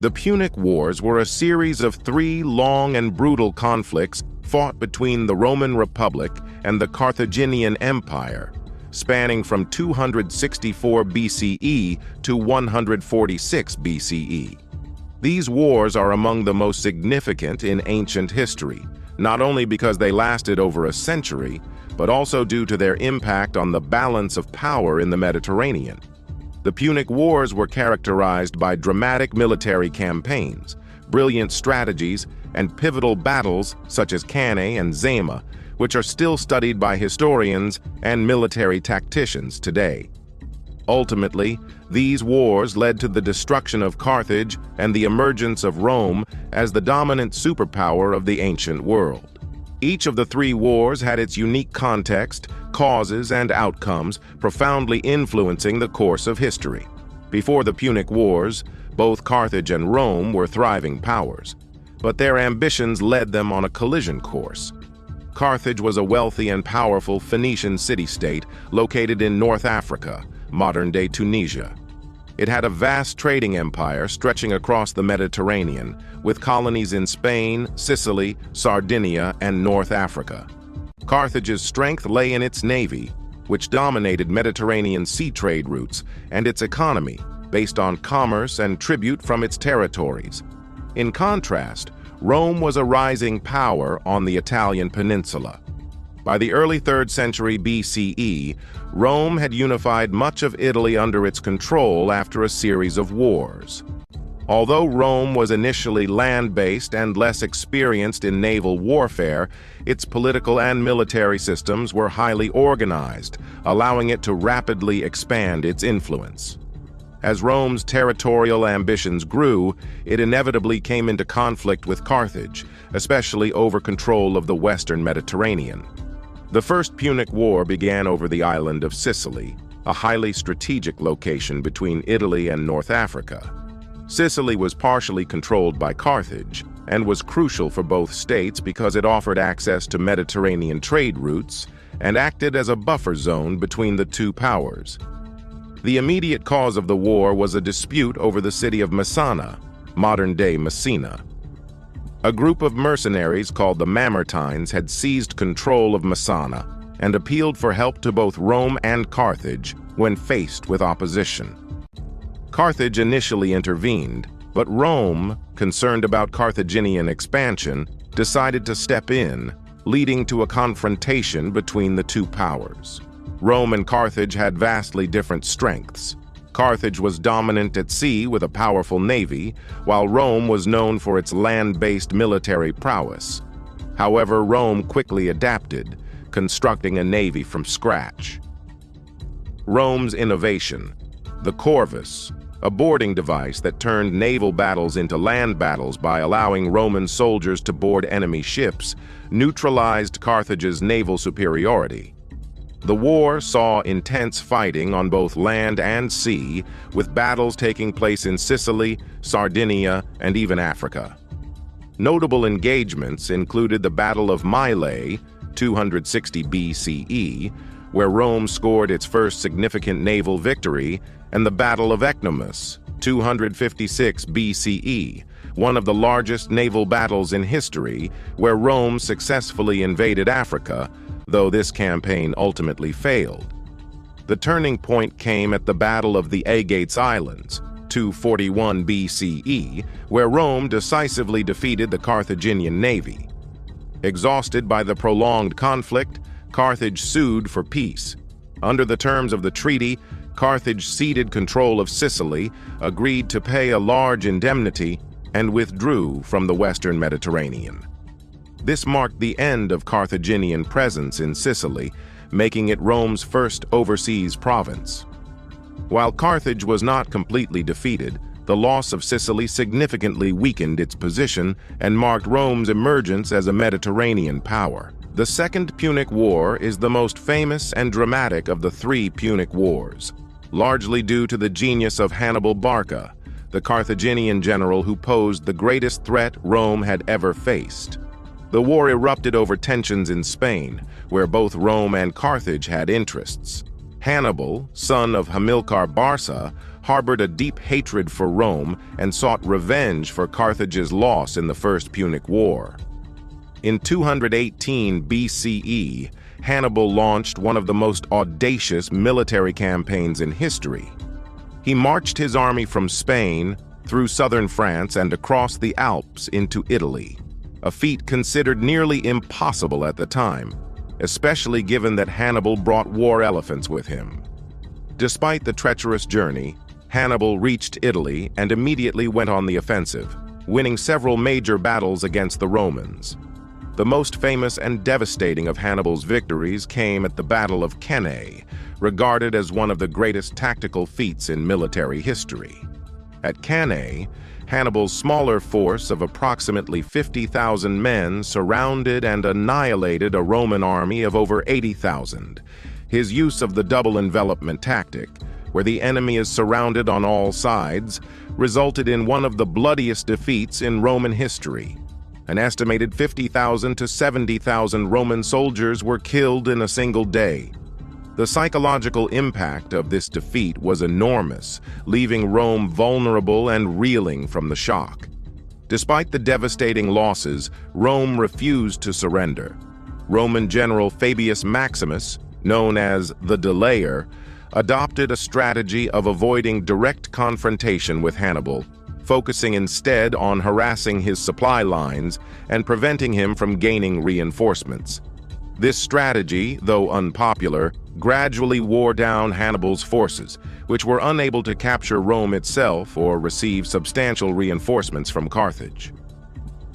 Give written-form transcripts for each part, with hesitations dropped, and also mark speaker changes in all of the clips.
Speaker 1: The Punic Wars were a series of 3 long and brutal conflicts fought between the Roman Republic and the Carthaginian Empire, spanning from 264 BCE to 146 BCE. These wars are among the most significant in ancient history, not only because they lasted over a century, but also due to their impact on the balance of power in the Mediterranean. The Punic Wars were characterized by dramatic military campaigns, brilliant strategies, and pivotal battles such as Cannae and Zama, which are still studied by historians and military tacticians today. Ultimately, these wars led to the destruction of Carthage and the emergence of Rome as the dominant superpower of the ancient world. Each of the 3 wars had its unique context, causes, and outcomes, profoundly influencing the course of history. Before the Punic Wars, both Carthage and Rome were thriving powers, but their ambitions led them on a collision course. Carthage was a wealthy and powerful Phoenician city-state located in North Africa, modern-day Tunisia. It had a vast trading empire stretching across the Mediterranean, with colonies in Spain, Sicily, Sardinia, and North Africa. Carthage's strength lay in its navy, which dominated Mediterranean sea trade routes, and its economy, based on commerce and tribute from its territories. In contrast, Rome was a rising power on the Italian peninsula. By the early 3rd century BCE, Rome had unified much of Italy under its control after a series of wars. Although Rome was initially land-based and less experienced in naval warfare, its political and military systems were highly organized, allowing it to rapidly expand its influence. As Rome's territorial ambitions grew, it inevitably came into conflict with Carthage, especially over control of the western Mediterranean. The First Punic War began over the island of Sicily, a highly strategic location between Italy and North Africa. Sicily was partially controlled by Carthage and was crucial for both states because it offered access to Mediterranean trade routes and acted as a buffer zone between the 2 powers. The immediate cause of the war was a dispute over the city of Messana, modern-day Messina. A group of mercenaries called the Mamertines had seized control of Messana and appealed for help to both Rome and Carthage when faced with opposition. Carthage initially intervened, but Rome, concerned about Carthaginian expansion, decided to step in, leading to a confrontation between the 2 powers. Rome and Carthage had vastly different strengths. Carthage was dominant at sea with a powerful navy, while Rome was known for its land-based military prowess. However, Rome quickly adapted, constructing a navy from scratch. Rome's innovation, the corvus, a boarding device that turned naval battles into land battles by allowing Roman soldiers to board enemy ships, neutralized Carthage's naval superiority. The war saw intense fighting on both land and sea, with battles taking place in Sicily, Sardinia, and even Africa. Notable engagements included the Battle of Mylae, 260 BCE, where Rome scored its first significant naval victory, and the Battle of Ecnomus, 256 BCE, one of the largest naval battles in history, where Rome successfully invaded Africa, though this campaign ultimately failed. The turning point came at the Battle of the Aegates Islands, 241 BCE, where Rome decisively defeated the Carthaginian navy. Exhausted by the prolonged conflict, Carthage sued for peace. Under the terms of the treaty, Carthage ceded control of Sicily, agreed to pay a large indemnity, and withdrew from the western Mediterranean. This marked the end of Carthaginian presence in Sicily, making it Rome's first overseas province. While Carthage was not completely defeated, the loss of Sicily significantly weakened its position and marked Rome's emergence as a Mediterranean power. The Second Punic War is the most famous and dramatic of the 3 Punic Wars, largely due to the genius of Hannibal Barca, the Carthaginian general who posed the greatest threat Rome had ever faced. The war erupted over tensions in Spain, where both Rome and Carthage had interests. Hannibal, son of Hamilcar Barca, harbored a deep hatred for Rome and sought revenge for Carthage's loss in the First Punic War. In 218 BCE, Hannibal launched one of the most audacious military campaigns in history. He marched his army from Spain through southern France and across the Alps into Italy, a feat considered nearly impossible at the time, especially given that Hannibal brought war elephants with him. Despite the treacherous journey, Hannibal reached Italy and immediately went on the offensive, winning several major battles against the Romans. The most famous and devastating of Hannibal's victories came at the Battle of Cannae, regarded as one of the greatest tactical feats in military history. At Cannae, Hannibal's smaller force of approximately 50,000 men surrounded and annihilated a Roman army of over 80,000. His use of the double envelopment tactic, where the enemy is surrounded on all sides, resulted in one of the bloodiest defeats in Roman history. An estimated 50,000 to 70,000 Roman soldiers were killed in a single day. The psychological impact of this defeat was enormous, leaving Rome vulnerable and reeling from the shock. Despite the devastating losses, Rome refused to surrender. Roman general Fabius Maximus, known as the Delayer, adopted a strategy of avoiding direct confrontation with Hannibal, focusing instead on harassing his supply lines and preventing him from gaining reinforcements. This strategy, though unpopular, gradually wore down Hannibal's forces, which were unable to capture Rome itself or receive substantial reinforcements from Carthage.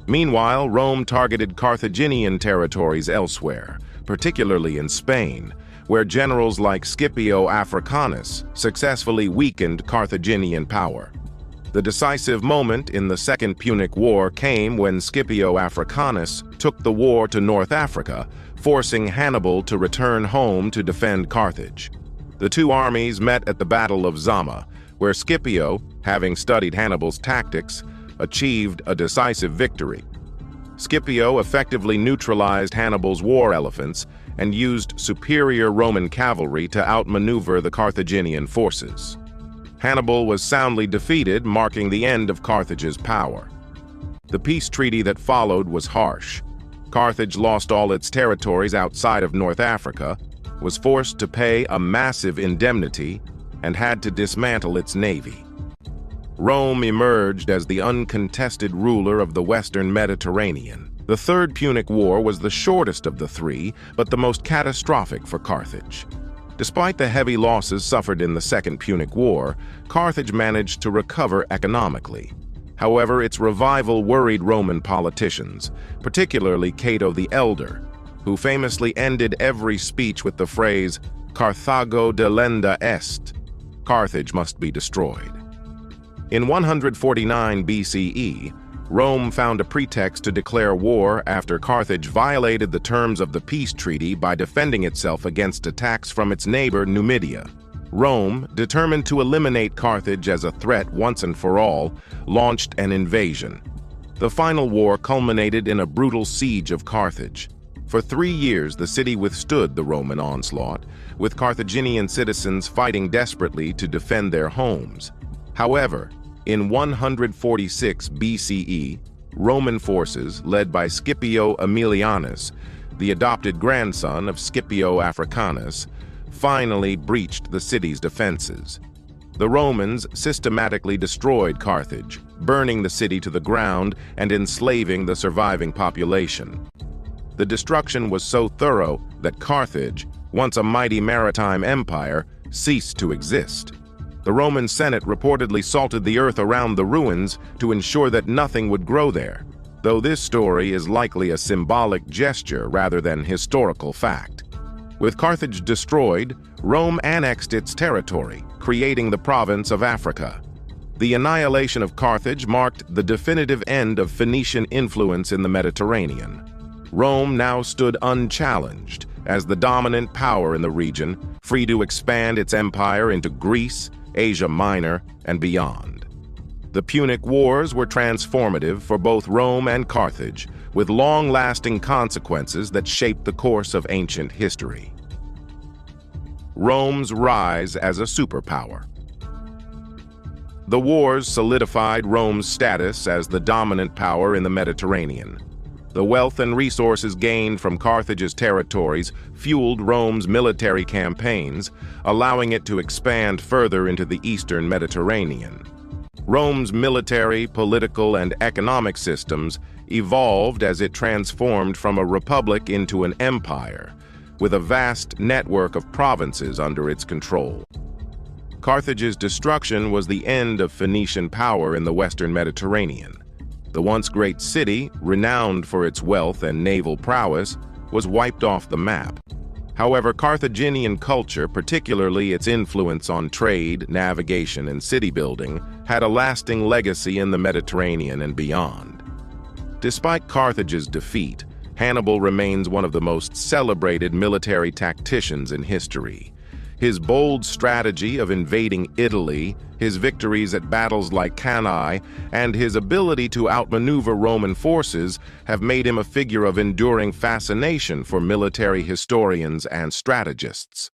Speaker 1: Meanwhile, Rome targeted Carthaginian territories elsewhere, particularly in Spain, where generals like Scipio Africanus successfully weakened Carthaginian power. The decisive moment in the Second Punic War came when Scipio Africanus took the war to North Africa, forcing Hannibal to return home to defend Carthage. The two armies met at the Battle of Zama, where Scipio, having studied Hannibal's tactics, achieved a decisive victory. Scipio effectively neutralized Hannibal's war elephants and used superior Roman cavalry to outmaneuver the Carthaginian forces. Hannibal was soundly defeated, marking the end of Carthage's power. The peace treaty that followed was harsh. Carthage lost all its territories outside of North Africa, was forced to pay a massive indemnity, and had to dismantle its navy. Rome emerged as the uncontested ruler of the Western Mediterranean. The Third Punic War was the shortest of the three, but the most catastrophic for Carthage. Despite the heavy losses suffered in the Second Punic War, Carthage managed to recover economically. However, its revival worried Roman politicians, particularly Cato the Elder, who famously ended every speech with the phrase, "Carthago delenda est," Carthage must be destroyed. In 149 BCE, Rome found a pretext to declare war after Carthage violated the terms of the peace treaty by defending itself against attacks from its neighbor Numidia. Rome, determined to eliminate Carthage as a threat once and for all, launched an invasion. The final war culminated in a brutal siege of Carthage. For 3 years, the city withstood the Roman onslaught, with Carthaginian citizens fighting desperately to defend their homes. However, in 146 BCE, Roman forces, led by Scipio Aemilianus, the adopted grandson of Scipio Africanus, finally breached the city's defenses. The Romans systematically destroyed Carthage, burning the city to the ground and enslaving the surviving population. The destruction was so thorough that Carthage, once a mighty maritime empire, ceased to exist. The Roman Senate reportedly salted the earth around the ruins to ensure that nothing would grow there, though this story is likely a symbolic gesture rather than historical fact. With Carthage destroyed, Rome annexed its territory, creating the province of Africa. The annihilation of Carthage marked the definitive end of Phoenician influence in the Mediterranean. Rome now stood unchallenged as the dominant power in the region, free to expand its empire into Greece, Asia Minor, and beyond. The Punic Wars were transformative for both Rome and Carthage, with long-lasting consequences that shaped the course of ancient history. Rome's rise as a superpower. The wars solidified Rome's status as the dominant power in the Mediterranean. The wealth and resources gained from Carthage's territories fueled Rome's military campaigns, allowing it to expand further into the eastern Mediterranean. Rome's military, political, and economic systems evolved as it transformed from a republic into an empire, with a vast network of provinces under its control. Carthage's destruction was the end of Phoenician power in the western Mediterranean. The once great city, renowned for its wealth and naval prowess, was wiped off the map. However, Carthaginian culture, particularly its influence on trade, navigation, and city building, had a lasting legacy in the Mediterranean and beyond. Despite Carthage's defeat, Hannibal remains one of the most celebrated military tacticians in history. His bold strategy of invading Italy, his victories at battles like Cannae, and his ability to outmaneuver Roman forces have made him a figure of enduring fascination for military historians and strategists.